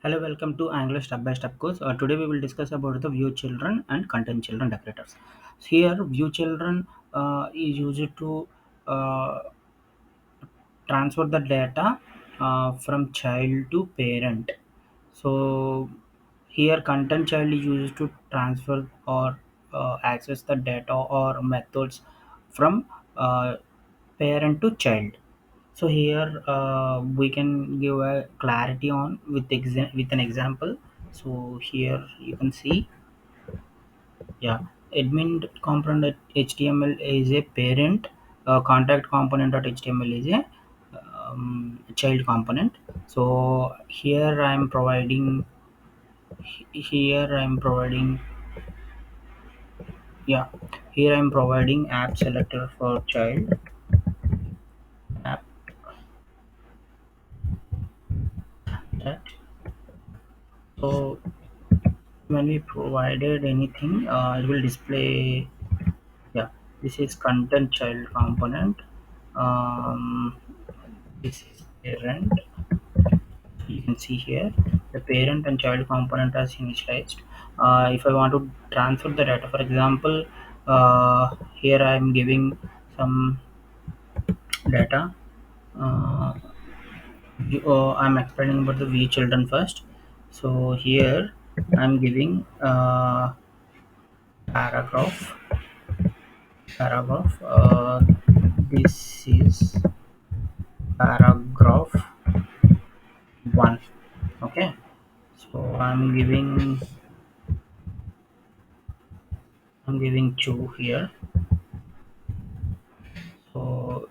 Hello, welcome to Angular Step by Step course. Today we will discuss about the view children and content children decorators. So here, view children is used to uh, transfer the data from child to parent. So here, content child is used to transfer or access the data or methods from parent to child. So here we can give a clarity on with an example. So here you can see, yeah, admin component HTML is a parent, contact component dot HTML is a child component. So here I'm providing yeah here I'm providing app selector for child app that. So when we provided anything, it will display. Yeah, this is content child component. um, this is parent. You can see here the parent and child component as initialized. If I want to transfer the data, for example, here I am giving some data. uh, I'm explaining about the v children first. So here I'm giving paragraph this is paragraph 1. Okay, so I'm giving 2 here. So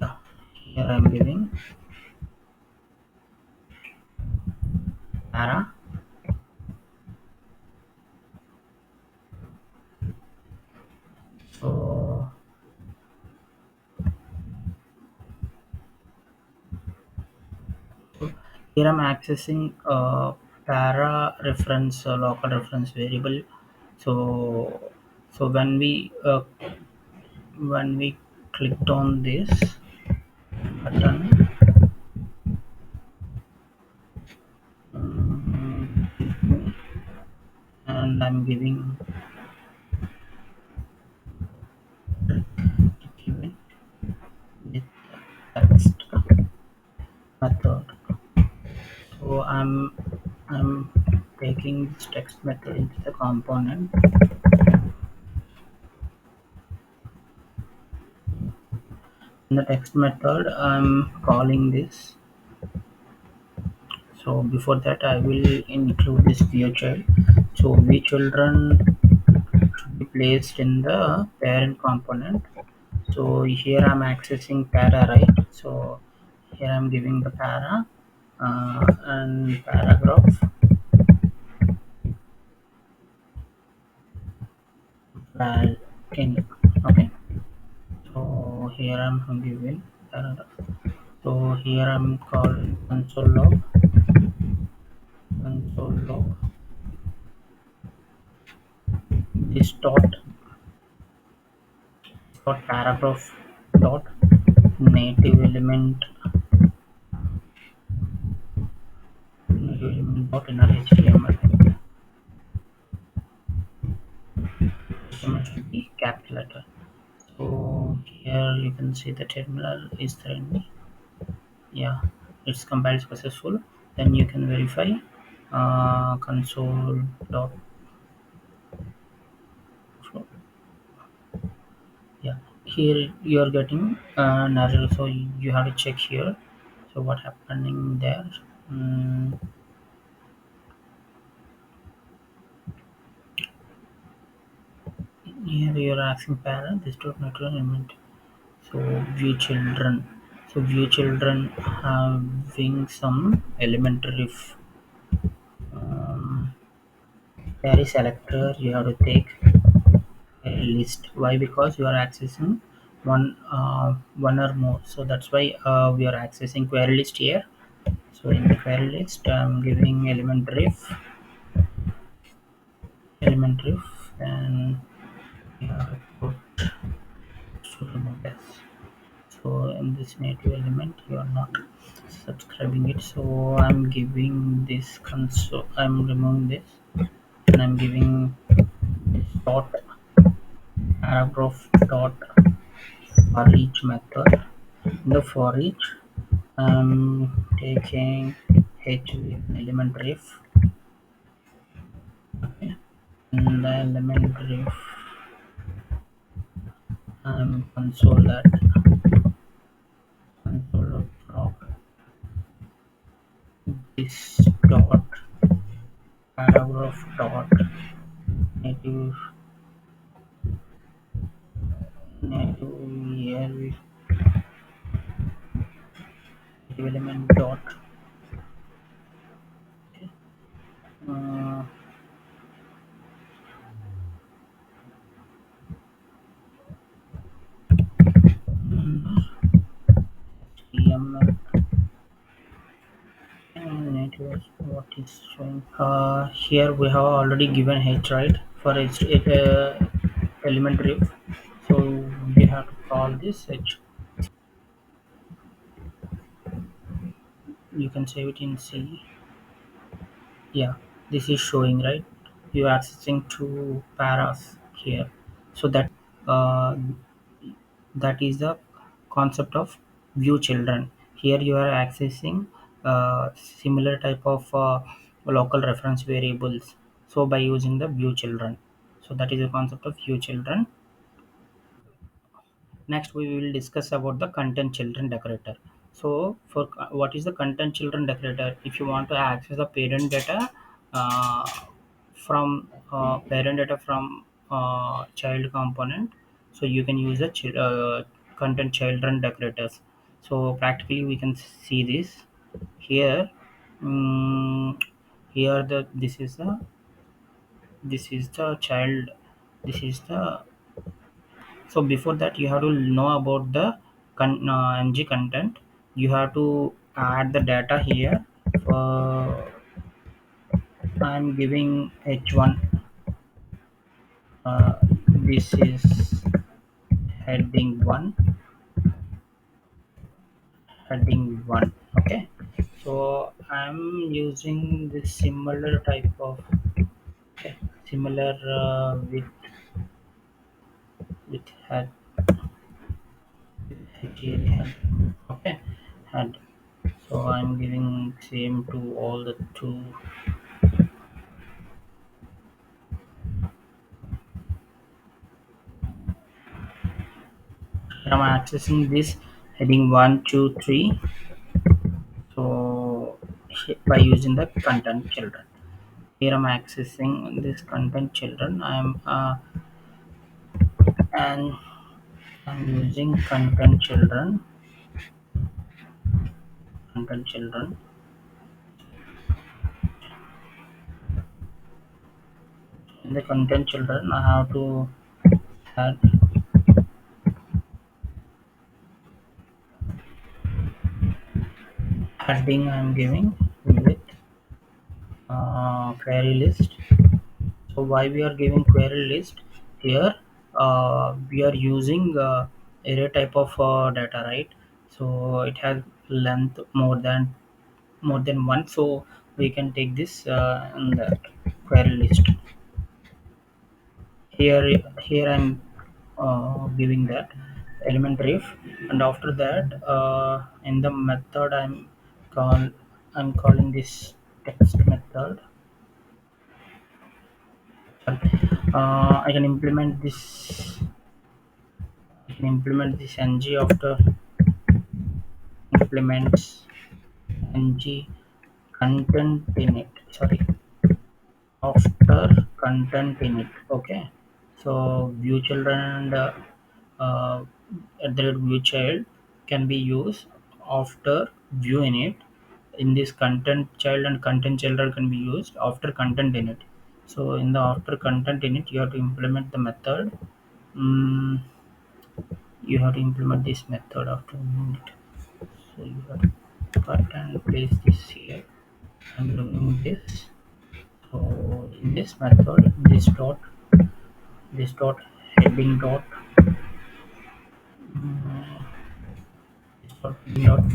yeah, here I'm giving para. So here I'm accessing para reference, local reference variable. So so when we clicked on this button, and I'm giving given with text method. So I'm taking this text method into the component. In the text method, I'm calling this. So before that, I will include this view child. So view children should be placed in the parent component. So here I'm accessing para, right? So here I'm giving the para and paragraph val in. Okay. So here I'm giving paragraph. So here I'm called console log this dot paragraph dot native element dot inner HTML. HTML should be capital letter. So here you can see the terminal is running. Yeah, it's compiled successful. Then you can verify console dot flow. Yeah, here you are getting an error, so you have to check here. So what happening there? Mm, Here you are asking parent this dot natural element. So view children. So view children having some elementary um, query selector. You have to take a list. Why? Because you are accessing one or more. So that's why we are accessing query list here. So in the query list, I'm giving element ref, and we have to put suitable as. So in this native element, you are not. subscribing it. So I'm giving this console, I'm removing this, and I'm giving this dot paragraph dot for each method. In the for each, I'm taking h element ref, okay, and the element ref, I'm console that console of this dot paragraph dot native native element dot uh, HTML and native, what is showing here we have already given h, right, for h element ref, so we have to call this h. You can save it in C. Yeah, this is showing, right, you are accessing two paras here. So uh, that is the concept of view children. Here you are accessing similar type of local reference variables, so by using the view children. So that is the concept of view children. Next, we will discuss about the content children decorator. So, for what is the content children decorator? If you want to access the uh, parent data from child component, so you can use the content children decorators. So, practically, we can see this here. Mm, here, the this is the child. This is the So before that, you have to know about the ng content. You have to add the data here. For I'm giving h1. This is heading one. Heading one. Okay. So I'm using this similar type of, okay, similar with head, head. Okay, head. So I'm giving same to all the two. I'm accessing this heading 1, 2, 3. So by using the content children, here I'm accessing this content children. And I'm using content children. In the content children, I have to add heading. I'm giving with query list. So why we are giving query list here? We are using array type of data, right? So it has length more than one, so we can take this in the query list. Here I'm giving that element ref, and after that in the method I'm calling this text method. I can implement this. I can implement this ng after implements ng content in it. Sorry, after content in it. Okay, so view children and uh, at the rate view child can be used after view in it. In this content child and content children can be used after content in it. So in the after content in it, you have to implement the method. mm, you have to implement this method after it. So you have to cut and place this here. I'm doing this. So in this method, this dot heading dot, this dot heading dot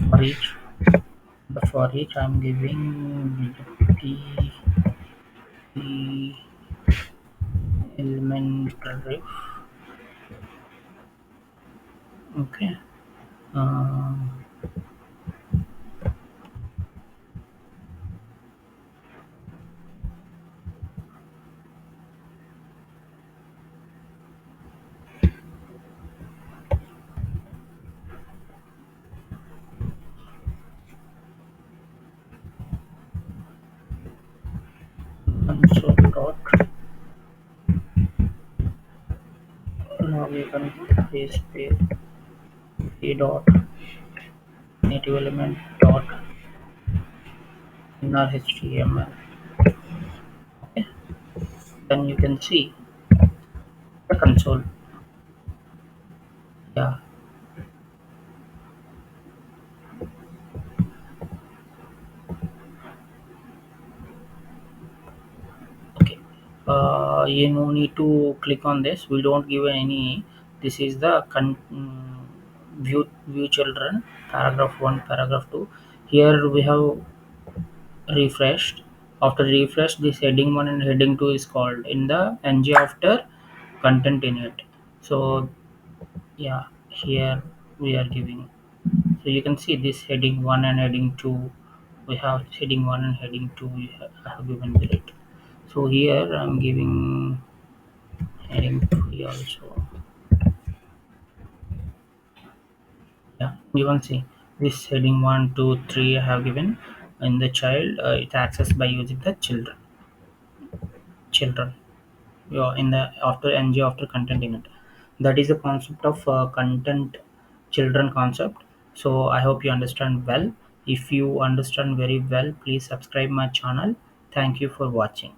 for each. but for it I'm giving the elementary. Okay. um, Console dot now we can paste p dot native element dot inner html. Okay, then you can see the console. Yeah. Okay. You no need to click on this. We don't give any. This is the view children paragraph one, paragraph two. Here we have refreshed. After refresh, this heading one and heading two is called in the ng after content in it. So yeah, here we are giving. So you can see this heading one and heading two. We have heading one and heading two. I have given it. So here I'm giving heading three also. Yeah, you can see this heading one, two, three I have given in the child. It's accessed by using the children. Yeah, in the after ng after content in it. That is the concept of content children concept. So I hope you understand well. If you understand very well, please subscribe my channel. Thank you for watching.